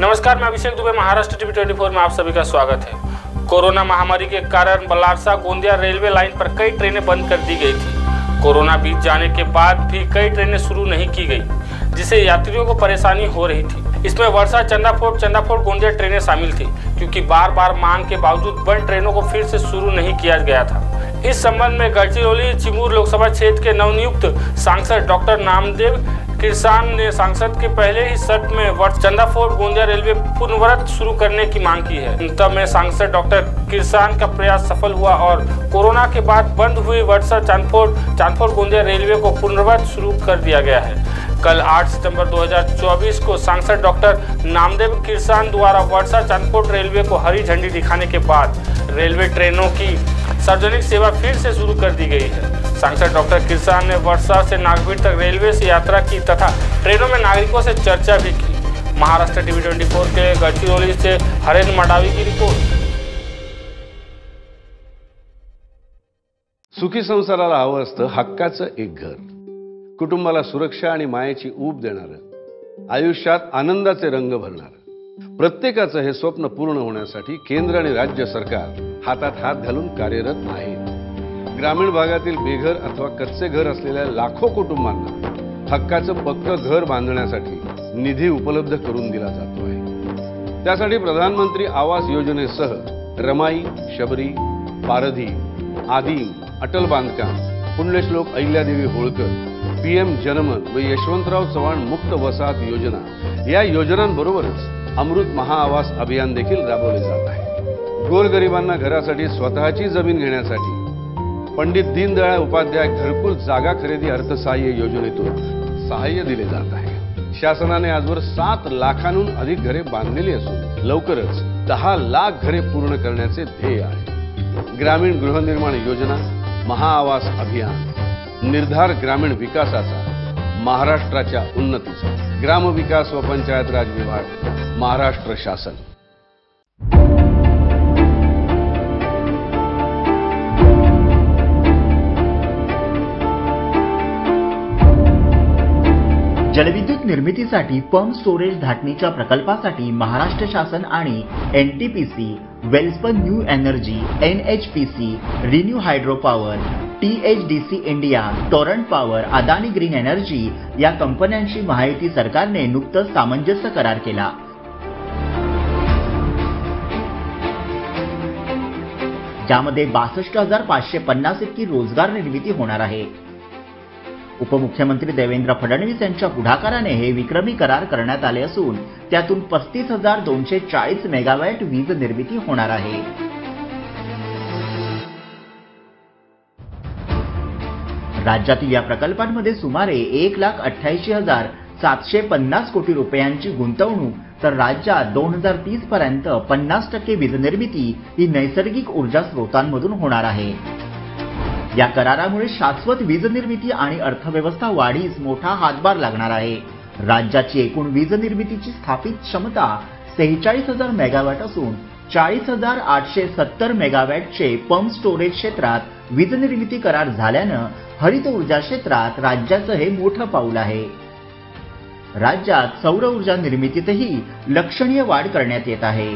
नमस्कार, मैं अभिषेक दुबे, महाराष्ट्र टीवी 24 में आप सभी का स्वागत है। कोरोना महामारी के कारण बलारसा गोंदिया रेलवे लाइन पर कई ट्रेनें बंद कर दी गई थी। कोरोना बीत जाने के बाद भी कई ट्रेनें शुरू नहीं की गई, जिससे यात्रियों को परेशानी हो रही थी। इसमें वर्षा चंदाफोर्ट गोंदिया ट्रेनें शामिल थी, क्योंकि बार बार मांग के बावजूद बंद ट्रेनों को फिर से शुरू नहीं किया गया था। इस संबंध में गढ़चिरौली चिमूर लोकसभा क्षेत्र के नवनियुक्त सांसद डॉक्टर नामदेव किरसान ने सांसद के पहले ही सत्र में वर्षा चंदाफोर्ट गोंदिया रेलवे पुनर्वत शुरू करने की मांग की है। तब में सांसद डॉक्टर किरसान का प्रयास सफल हुआ और कोरोना के बाद बंद हुई वर्षा चंदाफोर्ट गोंदिया रेलवे को पुनर्वत शुरू कर दिया गया है। कल 8 सितंबर 2024 को सांसद डॉक्टर नामदेव किरसान द्वारा वर्षा चंदाफोर्ट रेलवे को हरी झंडी दिखाने के बाद रेलवे ट्रेनों की सार्वजनिक सेवा फिर से शुरू कर दी गई है। सांसद डॉक्टर किरसान ने वर्षा से नागवीर तक रेलवे से यात्रा की तथा ट्रेनों में नागरिकों से चर्चा भी की। महाराष्ट्र टीवी 24 के गढ़चिरौली से हरेंद्र मडावी की रिपोर्ट। सुखी संसाराला हवं असतं हक्काचं एक घर, कुटुंबाला सुरक्षा आणि मायेची ऊब देणारं, आयुष्यात आनंदाचे रंग भरणारं। प्रत्येकाचं हे स्वप्न पूर्ण होण्यासाठी केंद्र आणि राज्य सरकार हातात हात घालून कार्यरत आहे। ग्रामीण भागातील बेघर अथवा कच्चे घर असलेल्या लाखो कुटुंबांना हक्काचं पक्कं घर बांधण्यासाठी निधी उपलब्ध करून दिला जातो आहे। त्यासाठी प्रधानमंत्री आवास योजनेसह रमाई, शबरी, पारधी, आदिम, अटल बांधकाम, पुण्यश्लोक अहिल्यादेवी होळकर, पीएम जनमन व यशवंतराव चव्हाण मुक्त वसाहत योजना या योजनांबरोबरच अमृत महाआवास अभियान देखील राबवले जात आहे। गोरगरिबांना घरासाठी स्वतःची जमीन घेण्यासाठी पंडित दीनदयाळ उपाध्याय घरकुल जागा खरेदी अर्थसहाय्य योजनेतून सहाय्य दिले जात आहे। शासनाने आजवर 7 लाखांहून अधिक घरे बांधलेली असून लवकरच 10 लाख घरे पूर्ण करण्याचे ध्येय आहे। ग्रामीण गृहनिर्माण योजना, महाआवास अभियान, निर्धार ग्रामीण विकासाचा, महाराष्ट्राच्या उन्नतीचा, ग्रामविकास व पंचायत राज विभाग, महाराष्ट्र शासन। जलविद्युत निर्मितीसाठी पंप स्टोरेज धाटणीच्या प्रकल्पासाठी महाराष्ट्र शासन आणि NTPC, Welspun new energy, NHPC, renew hydro power, THDC India, Torrent power, Adani green energy या कंपन्यांशी महायुती सरकारने नुकतंच सामंजस्य करार केला। ज्यामध्ये 62,550 इतकी रोजगार निर्मिती होणार आहे। उपमुख्यमंत्री देवेंद्र फडणवीस यांच्या पुढाकाराने हे विक्रमी करार करण्यात आले असून त्यातून 35,240 मेगावॅट वीज निर्मिती होणार आहे। राज्यातील या प्रकल्पांमध्ये सुमारे 1,88,750 कोटी रुपयांची गुंतवणूक, तर राज्यात 2030 पर्यंत 50% वीज निर्मिती ही नैसर्गिक ऊर्जा स्रोतांमधून होणार आहे। या करारामुळे शाश्वत वीज निर्मिती आणि अर्थव्यवस्था वाढीस मोठा हातभार लागणार आहे। राज्याची एकूण वीज निर्मितीची स्थापित क्षमता 46,000 मेगावॅट असून 40,870 मेगावॅटचे पंप स्टोरेज क्षेत्रात वीज निर्मिती करार झाल्यानं हरित ऊर्जा क्षेत्रात राज्याचं हे मोठं पाऊल आहे। राज्यात सौर ऊर्जा निर्मितीतही लक्षणीय वाढ करण्यात येत आहे।